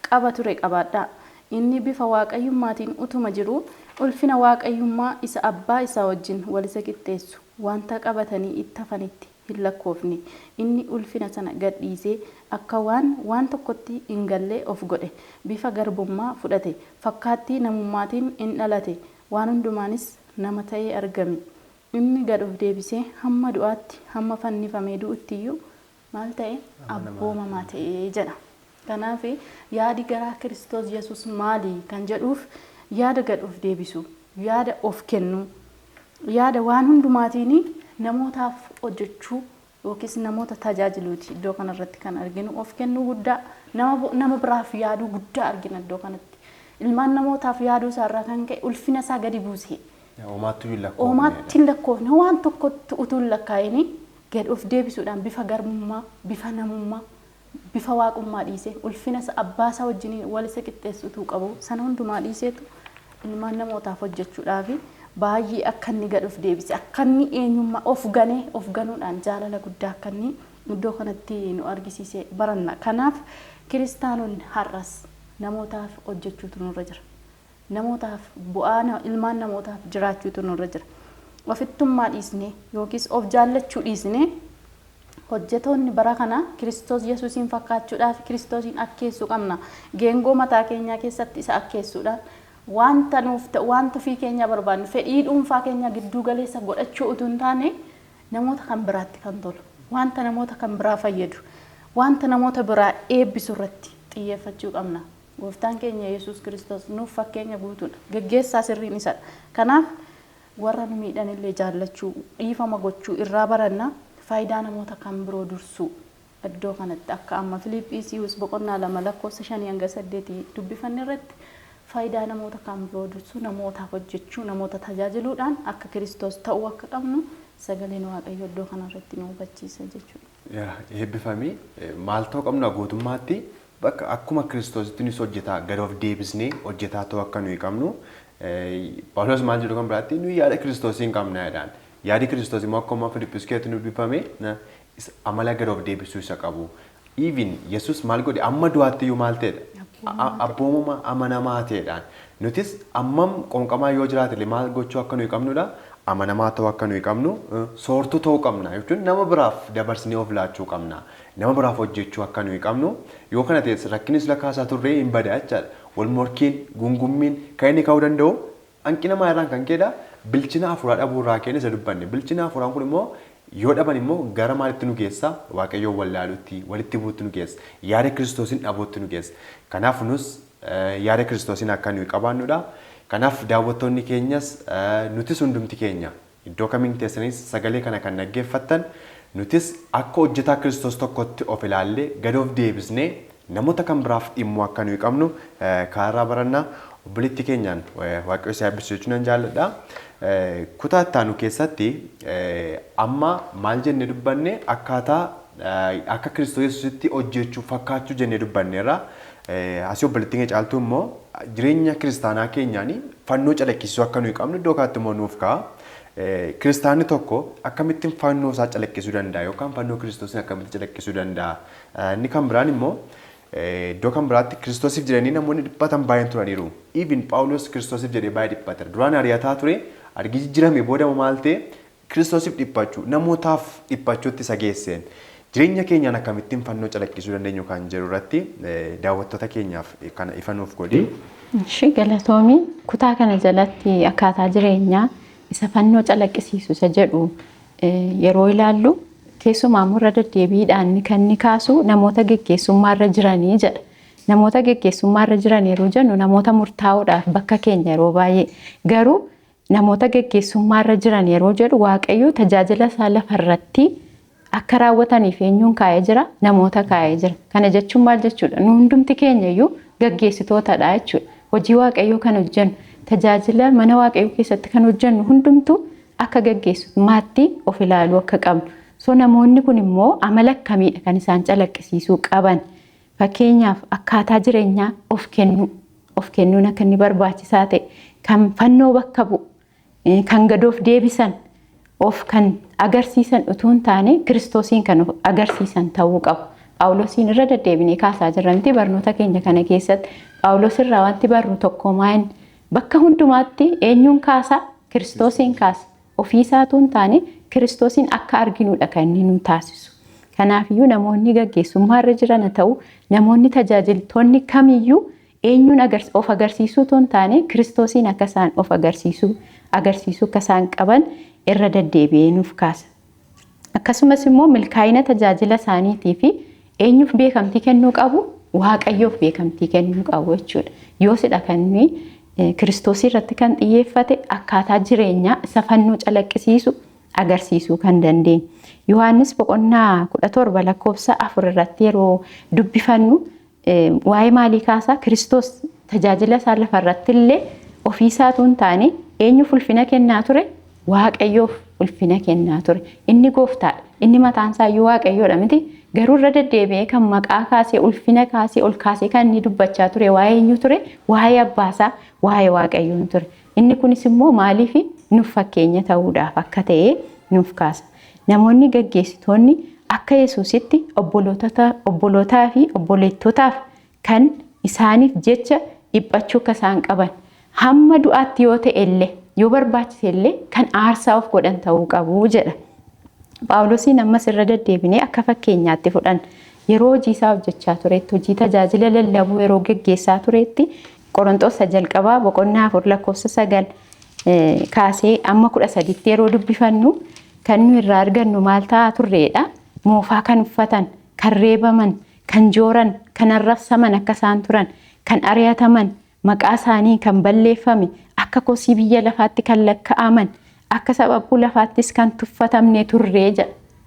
qaba ture qabaadha. Inni bifa waaqayyummaatiin utuma jiru ulfina waaqayyummaa isa abbaa isaa wajjin wal isa qixxeessu wanta qabatanii itti hafanitti hin lakkoofne. Inni ulfina sana gadhiisee akka waan tokkotti hin gallee of godhe. Bifa garbummaa fudhate. Fakkaattii namummaatiin in dhalate. Waan hundumaanis nama ta'ee argame. Inni gad of deebisee hamma du'aatti hamma fannifamee du'uttiyyuu maal ta'e abboomamaa ta'ee jedha. Kanaaf yaadi garaa Kiristoos Yesuus maali kan jedhuuf yaada gad of deebisu, yaada of kennu, yaada waan hundumaatiin namootaaf hojjechuu yookiis namoota tajaajiluuti. Iddoo kanarratti kan arginu of kennuu guddaa, nama biraaf yaaduu guddaa argina iddoo kanatti. Ilmaan namootaaf yaaduu isaarraa kan ka'e ulfina isaa gadi buuse. Oomaatti lakkoofne waan tokkotti utuu lakkaa'ini gad of deebisuudhaan bifa garbummaa, bifa namummaa, bifa waaqummaa dhiisee ulfina isa abbaa isaa wajjin wal isa qixxeessutu qabu sana hundumaa dhiiseetu ilmaan namootaaf hojjechuudhaaf baay'ee akka inni gad of deebise, akka inni eenyummaa of ganuudhaan jaalala guddaa akka inni iddoo kanatti nu argisiise baranna. Kanaaf kiristaanonni har'as namootaaf hojjechuutu nurra jira. Namootaaf bu'aa ilmaan namootaaf jiraachuutu nurra jira. Ofittummaa dhiisnee yookiis of jaallachuu dhiisnee hojjetoonni bara kana Kiristoos Yesuusiin fakkaachuudhaaf Kiristoosiin akkeessuu qabna. Geengoo mataa keenyaa keessatti isa akkeessuudhaan wanta nuuf ta'u wanta ofii keenya barbaannu fedhii dhuunfaa keenya gidduu galeessa godhachuu utuu hin taane namoota kan biraatti kan tolu, wanta namoota kan biraa fayyadu, wanta namoota biraa eebbisu irratti xiyyeeffachuu qabna. Gooftaan keenya Yesuus Kiristoos nuuf fakkeenya guutuudha. Geggeessaa sirriin isadha. Kanaaf warra nu miidhan illee jaallachuu, dhiifama gochuu irraa baranna. Faayidaa namoota kan biroo dursuu iddoo kanatti akka amma Filiphisiiyuus boqonnaa 2 lakkoofsa 5 hanga 8 dubbifanne irratti faayidaa namoota kan biroo dursuu, namootaaf hojjechuu, namoota tajaajiluudhaan akka Kiristoos ta'uu akka qabnu sagaleen Waaqayyo iddoo kanarratti nu hubachiisa jechuudha. Eebbifamii maal ta'uu qabna guutummaatti bakka akkuma Kiristoositti nus hojjetaa gad of deebisnee hojjetaa ta'uu akka nuyi qabnu Phaawulos maal jedhu kan biraatti nuyi yaada Kiristoosiin qabna jedhaan. Yaadi Kiristoos immoo akkuma Filiphis keessatti nu dubbifame amala gad of deebisuu isa qabu. Even Yesuus maal godhe amma du'aatti iyyuu maal ta'edha? Abboomama amanamaa ta'edhaan. Nutis ammam qonqamaa yoo jiraate illee maal gochuu akka nuyi qabnudha? Amanamaa ta'uu akka nuyi qabnu, soortuu ta'uu qabna jechuun nama biraaf dabarsinee of laachuu qabna. Nama biraaf hojjechuu akka nuyi qabnu yoo kana ta'e rakkinis lakkaasaa turree hin bada jechaadha. Wal morkiin, gungummiin kan inni ka'uu danda'u hanqina maalirraan kan ka'edha? Bilchina afuuraa dhabuurraa keenya isa dubbanne. Bilchina afuuraan kun immoo yoo dhaban immoo gara maalitti nu geessa? Waaqayyoon wallaaluutti, walitti buutti nu geessa. Yaada Kiristoosiin dhabuutti nu geessa. Kanaaf nus yaada Kiristoosiin akka nuyi qabaannudha. Kanaaf daawwattoonni keenyas nutis hundumti keenya iddoo kamiin teessanis sagalee kana kan dhaggeeffattan nutis akka hojjetaa Kiristoos tokkotti of ilaallee gad of deebisnee namoota kan biraaf dhimmoo akka nuyi qabnu kaarraa barannaa obboleettii keenyaan Waaqayyo isaa eebbisuu jechuun nan jaalladha. Kutaa itti aanu keessatti amma maal jennee dubbanne akkaataa akka Kiristoos Yesuusitti hojjechuu fakkaachuu jennee dubbanneerra. Asii obboleettiin keenya caaltuu immoo jireenya kiristaanaa keenyaan fannoo calaqqisiisuu akka nuyi qabnu iddoo kaatti immoo nuuf ka'a. Kiristaanni tokko akkamittiin fannoo isaa calaqqisuu danda'a yookaan fannoo Kiristoosiin akkamitti calaqqisuu danda'a. Inni kan biraan immoo iddoo kan biraatti Kiristoosiif jedhanii namoonni dhiphatan baay'een turaniiru. Even Phaawulos Kiristoosiif jedhee baay'ee dhiphateera. Duraan ari'ataa ture argi jijjiirame booda maal ta'e Kiristoosiif dhiphachuu namootaaf dhiphachuutti isa geesseen. Jireenya keenyaan akkamittiin fannoo calaqqisuu dandeenyu kan jedhu irratti daawwattoota keenyaaf kana ifa nuuf godhi. Galatoomii kutaa kana jalatti akkaataa jireenyaa isa fannoo calaqqisiisu isa jedhu yeroo ilaallu keessumaa murra deddeebiidhaan kan inni kaasu namoota geggeessummaarra jiranii jedha. Namoota geggeessummaarra jiran yeroo jennu namoota murtaa'uudhaaf bakka keenya yeroo baay'ee garuu namoota geggeessummaarra jiran yeroo jedhu Waaqayyo tajaajila isaa lafarratti akka raawwataniif eenyuun kaa'ee jira? Namoota kaa'ee jira. Kana jechuun maal jechuudha? Nu hundumti keenya iyyuu gaggeessitootadha jechuudha. Hojii Waaqayyoo kan hojjennu, tajaajila mana Waaqayyoo keessatti kan hojjennu hundumtu akka gaggeessu maatti of ilaaluu akka qabnu. So namoonni kun immoo amala akkamiidha kan isaan calaqqisiisuu qaban. Fakkeenyaaf akkaataa jireenyaa of kennuun akka inni barbaachisaa ta'e kan fannoo bakka bu'u kan gadoof deebisan of kan agarsiisan utuu hin taane Kiristoosiin kan of agarsiisan ta'uu qabu. Phaawulosiin irra deddeebinee kaasaa jirranti barnoota keenya kana keessatti Phaawulos irraa wanti barru tokko maa'in bakka hundumaatti eenyuun kaasa Kiristoosiin kaasa. Ofiisaatuu hin taane Kiristoosiin akka arginuudha kan inni nu taasisu. Kanaafiyyuu namoonni gaggeessummaarra jiran haa ta'u namoonni tajaajiltoonni kamiyyuu eenyuun of agarsiisuu utuu hin taane Kiristoosiin akka isaan of agarsiisuu akka isaan qaban irra deddeebi'ee nuuf kaasa. Akkasumas immoo milkaa'ina tajaajila isaaniitii fi eenyuuf beekamtii kennuu qabu Waaqayyoof beekamtii kennuu qabu jechuudha. Yoosidha kan nuyi Kiristoosii irratti kan xiyyeeffate akkaataa jireenyaa isa fannoo calaqqisiisu agarsiisuu kan dandeenyu. Yohaannis boqonnaa 17 lakkoofsa 4 irratti yeroo dubbifannu waa'ee maalii kaasaa Kiristoos tajaajila isaa lafarratti illee ofiisaatuu hin taane eenyuuf ulfina kennaa ture? Waaqayyoof ulfina kennaa ture. Inni gooftaadha. Inni mataan isaayyuu Waaqayyoodha miti. Garuu irra deddeebi'ee kan maqaa kaasee ulfina kaasee ol kaasee kan inni dubbachaa ture waa'ee eenyu ture? Waa'ee abbaasaa, waa'ee Waaqayyoo ture. Inni kunis immoo maaliif nuuf fakkeenya ta'uudhaaf akka ta'e nuuf kaasa. Namoonni gaggeessitoonni akka Yesuusitti obbolootaa fi obboleettotaaf kan isaaniif jecha dhiphachuu akka isaan qaban hamma du'aatti yoo ta'e illee yoo barbaachise illee kan aarsaa of godhan ta'uu qabu jedha. Phaawulosiin ammas irra deddeebinee akka fakkeenyaatti fudhan yeroo hojii isaa hojjechaa turetti hojii tajaajila lallabuu yeroo gaggeessaa turetti Qorontos jalqabaa boqonnaa 4 lakkoofsa 9 kaasee amma 13tti yeroo dubbifannu kan nu irraa argannu maal ta'aa turreedha. Moofaa kan uffatan, kan reebaman, kan jooran, kan arrabsaman akka isaan turan, kan ari'ataman, maqaa isaanii kan balleeffame, akka kosii biyya lafaatti kan lakka'aman, akka sababbuu lafaattis kan tuffatamne turree jedha.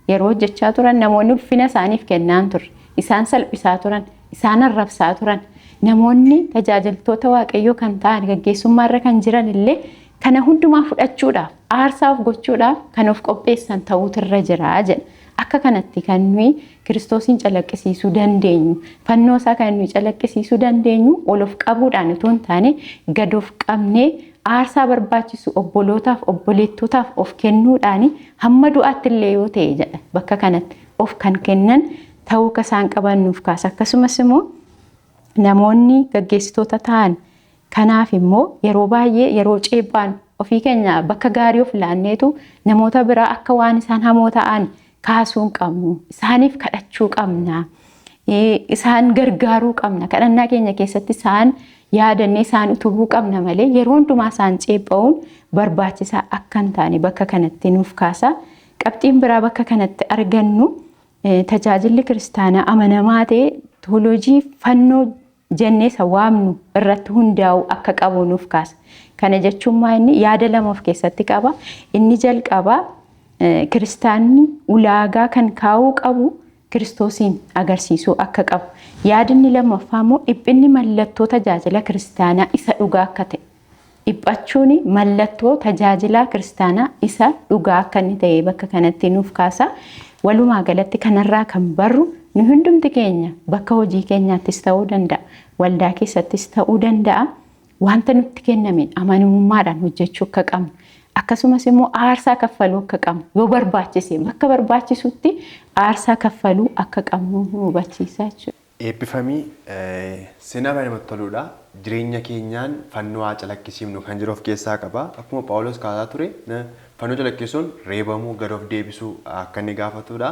Yeroo hojjechaa turan namoonni ulfina isaaniif kennaan turre. Isaan salphisaa turan, isaan arrabsaa turan. Namoonni tajaajiltoota Waaqayyoo kan ta'an gaggeessummaarra kan jiran illee kana hundumaa fudhachuudhaaf, aarsaa of gochuudhaaf kan of qopheessan ta'uutu irra jira jedha. Akka kanatti kan nuyi Kiristoosiin calaqqisiisuu dandeenyu, fannoo isaa kan nuyi calaqqisiisuu dandeenyu ol of qabuudhaan utuu hin taane gad of qabnee aarsaa barbaachisu obbolootaaf obboleettotaaf of kennuudhaan hamma du'aatti illee yoo ta'e jedha. Bakka kanatti of kan kennan ta'uu akka isaan qaban nuuf kaasa. Akkasumas immoo namoonni gaggeessitoota ta'an kanaaf immoo yeroo baay'ee yeroo ceebbaan ofii keenya bakka gaarii of laanneetu namoota biraa akka waan isaan hamoo ta'an kaasuu hin qabnu. Isaaniif kadhachuu qabna. Isaan gargaaruu qabna. Kadhannaa keenya keessatti isaan yaadannee isaan utubuu qabna malee yeroo hundumaa isaan ceebba'uun barbaachisaa akka hin taane bakka kanatti nuuf kaasa. Qabxiin biraa bakka kanatti argannu tajaajilli kiristaanaa amanamaa ta'e teoloojii fannoo jennee isa waamnu irratti hundaa'u akka qabu nuuf kaasa. Kana jechuun inni yaada lama of keessatti qaba. Inni jalqaba kiristaanni ulaagaa kan kaa'uu qabu Kiristoosiin agarsiisuu akka qabu. Yaadni lammaffaa immoo dhiphinni mallattoo tajaajila kiristaanaa isa dhugaa akka ta'e. Dhiphachuun mallattoo tajaajila kiristaanaa isa dhugaa akka inni ta'e bakka kanatti nuuf kaasa. Walumaa galatti kanarraa kan barru nu hundumti keenya bakka hojii keenyaattis ta'uu danda'a, waldaa keessattis ta'uu danda'a. Wanta nutti kennameen amanamummaadhaan hojjechuu akka qabnu. Akkasumas immoo aarsaa kaffaluu akka qabnu yoo barbaachise bakka barbaachisutti aarsaa kaffaluu akka qabnu nu hubachiisa jechuudha. Eebbifamii seenaa baay'ee namatti toludha. Jireenya keenyaan fannoo haa calaqqisiifnu kan jiru of keessaa qaba. Akkuma Phaawulos kaasaa ture fannoo calaqqisuun reebamuu gad of deebisuu akka inni gaafatudha.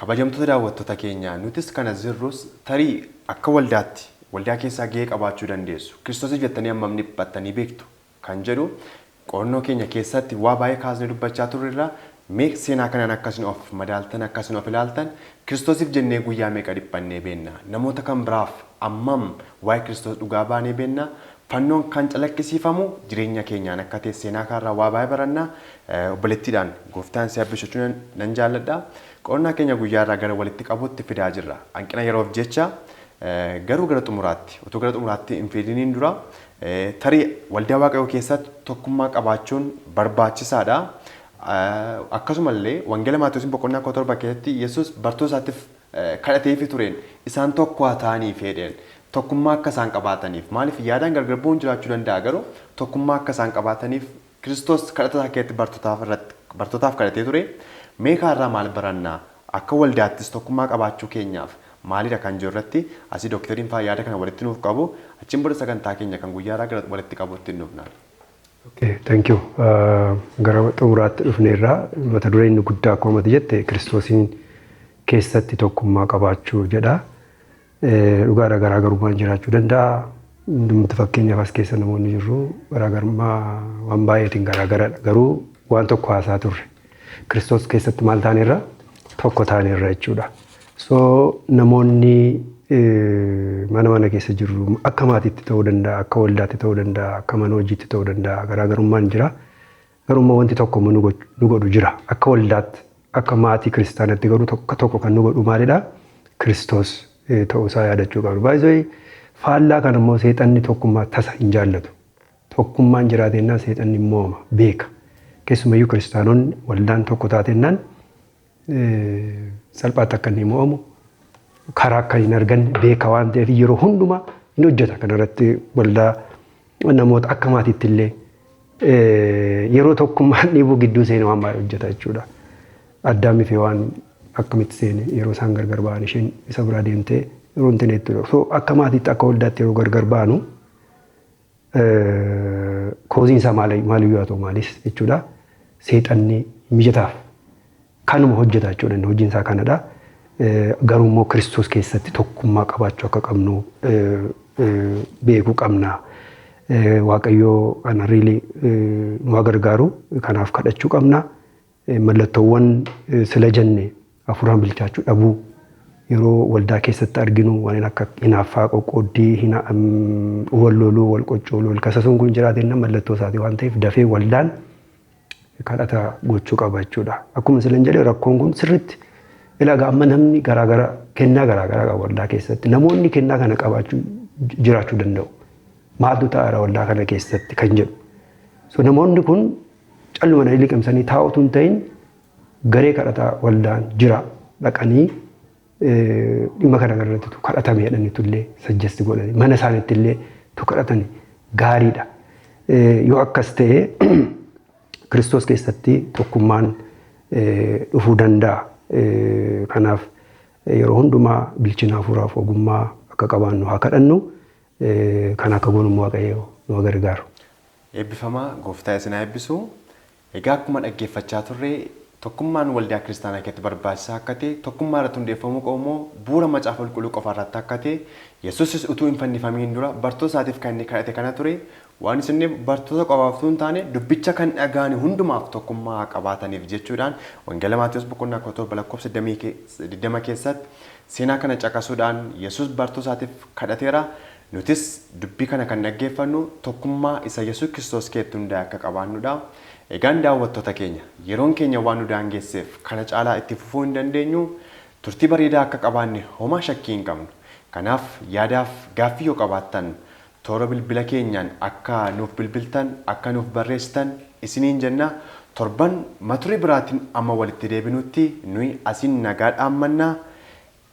Kabajamtoota daawwattoota keenyaa nutis kana jirrus tarii akka waldaa keessaa gahee qabaachuu dandeessu. Kiristoosiif jettanii hammam dhiphattanii beektu kan jedhu qorannoo keenya keessatti waa baay'ee kaasnee dubbachaa turreerra. Mee seenaa kanaan akkasiin of madaaltan akkasiin of ilaaltan Kiristoosiif jennee guyyaa meeqa dhiphannee beenna. Namoota kan biraaf ammam waa'ee Kiristoos dhugaa baanee beenna. Fannoon kan calaqqisiifamu jireenya keenyaan akka ta'e seenaa kanarraa waa baay'ee baranna. Obboleettiidhaan gooftaan si eebbisuu nan jaalladha. Qorannaa keenya guyyaarraa gara walitti qabuutti fidaa jirra. Hanqina yeroof jecha garuu gara xumuraatti hin fidiniin dura tarii waldaa Waaqayyoo keessatti tokkummaa qabaachuun barbaachisaadha. akkasumallee wangeela Maatewos boqonnaa 17 keessatti Yesuus bartoota isaatiif kadhateefii tureen isaan tokko haa ta'anii fedheen tokkummaa akka isaan qabaataniif maaliif yaadaan gargar bu'uun jiraachuu danda'a garuu tokkummaa akka isaan qabaataniif Kiristoos kadhata isaa keessatti bartootaaf kadhatee ture meeqa irraa maal barannaa akka waldaattis tokkummaa qabaachuu keenyaaf maalidha kan jiru irratti asii doktariin faa yaada kana walitti nuuf qabu achiin booda sagantaa keenya kan guyyaa irraa walitti qabutti nuuf naal. Okay, thank you. Gara xumuraatti dhufneerraa mata dureen inni guddaa akkuma mati jette Kiristoosiin keessatti tokkummaa qabaachuu jedha. Dhugaadha garaagarummaan jiraachuu danda'a. Hundumti fakkeenyaaf as keessa namoonni jirru garaagarummaa waan baay'eetiin garaagaradha. Garuu waan tokko haasaa turre. Kiristoos keessatti maal taanerra? Tokko taanerra jechuudha. So namoonni mana keessa jirru akka maatiitti ta'uu danda'a, akka waldaatti ta'uu danda'a, akka mana hojiitti ta'uu danda'a. Garaagarummaan jira. Garuu wanti tokko nu godhu jira. Akka waldaatti, akka maatii kiristaanatti garuu tokko kan nu godhu maalidha? Kiristoos ta'uu isaa yaadachuu qabna. Baay'ee faallaa kan immoo seexanni tokkummaa tasa hin jaallatu. Tokkummaan jiraatennaan seexanni mooma beeka. Keessumayyuu kiristaanonni waldaan tokko taatennaan salphaatti akka inni moo'amu karaa akka hin arganne beeka waan ta'eef yeroo hundumaa hin hojjeta. Kanarratti waldaa namoota akka maatiitti illee yeroo tokkummaan dhiibuu gidduu seenee waan baay'ee hojjeta jechuudha. Addaamii fi waan akkamitti seene yeroo isaan gargar ba'an isheen isa biraa deemtee yeroo hin tineetti. So akka maatiitti akka waldaatti yeroo gargar ba'anu kooziin isaa maaliyyuu haa ta'u maalis jechuudha. Seexanni mijataaf kanuma hojjeta jechuudha. Hojiin isaa kanadha. Garuu immoo Kiristoos keessatti tokkummaa qabaachuu akka qabnu beekuu qabna. Waaqayyoo kana riili nu gargaaru kanaaf kadhachuu qabna. Mallattoowwan sila jenne hafuuraan bilchaachuu dhabuu yeroo waldaa keessatti arginu waan akka hinaaffaa qoqqooddii walloluu wal qoccooluu wal kasasuun kun jiraatenna mallattoo isaati waan ta'eef dafee waldaan kadhata gochuu qaba jechuudha. Akkuma silan jedhe rakkoon kun sirriitti ilaagaa amma namni garaagara kennaa garaagaraa qaba waldaa keessatti. Namoonni kennaa kana qabaachuu jiraachuu danda'u. Maaltu ta'ara waldaa kana keessatti kan jedhu. So namoonni kun calluma liqimsanii taa'utu hin ta'in garee kadhataa waldaan jira dhaqanii dhimma kana irratti kadhatame jedhaniitu illee sajjasti godhanii mana isaaniitti illee kadhatanii gaariidha. Yoo akkas ta'e Kiristoos keessatti tokkummaan dhufuu danda'a. Kanaaf yeroo hundumaa bilchina hafuuraaf ogummaa akka qabaannu haa kadhannu. Kan akka goonu Waaqayyo nu gargaaru. Eebbifamaa gooftaa isin haa eebbisu. Egaa akkuma dhaggeeffachaa turre tokkummaan waldaa kiristaanaa keessatti barbaachisaa akka ta'e tokkummaa irratti hundeeffamuu qabu immoo bu'uura macaafa qulqulluu qofa irratti akka ta'e Yesuusis utuu hin fannifamiin dura bartoota isaatiif kan inni kadhate kana ture waan isin bartoota qofaaf osoo hin taane dubbicha kan dhaga'an hundumaaf tokkummaa qabaataniif jechuudhaan wangeela Maatewos boqonnaa 17 lakkoofsa 20 keessatti seenaa kana caqasuudhaan Yesuus bartoota isaatiif kadhateera. Nutis dubbii kana kan dhaggeeffannu tokkummaa isa Yesuus Kiristoos keessatti hundaa'e akka qabaannudha. Egaan daawwattoota keenya yeroon keenya waan nu daangesseef kana caalaa itti fufuu hin dandeenyu turtii bareedaa akka qabaanne homaa shakkii hin qabnu. Kanaaf yaadaaf gaaffii yoo qabaattan toora bilbila keenyaan akka nuuf bilbiltan akka nuuf barreessitan isiniin jenna. Torban mata-duree biraatiin amma walitti deebinutti nuyi asiin nagaa dhaammannaa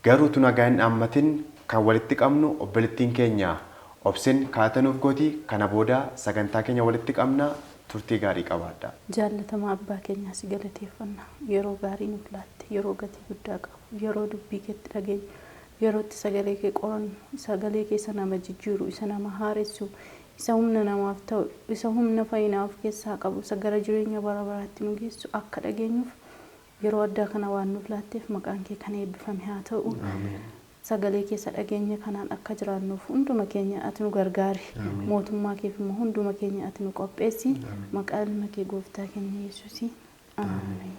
garuutu nagaa hin dhaammatin kan walitti qabnu obboleettiin keenya obsin kaatanuuf gooti kana booda sagantaa keenya walitti qabna turtii gaarii qabaadha. Jaalatamaa abbaa keenyaa si galateeffanna yeroo gaarii nuuf laatte yeroo gatii guddaa qabu yeroo dubbii keetti dhageenyu yeroo itti sagalee kee qorannu sagalee keessa nama jijjiiru isa nama haaressu isa humna namaaf ta'u isa humna fayyinaaf keessaa qabu isa gara jireenya bara baraatti nu geessu akka dhageenyuuf yeroo addaa kana waan nuuf laatteef maqaan kee kan eebbifame haa ta'u. Sagalee keessa dhageenya kanaan akka jiraannuuf hunduma keenya ati nu gargaari. Mootummaa keef immoo hunduma keenya ati nu qopheessi. Maqaa ilma kee gooftaa keenya Yesuusi. Aamen.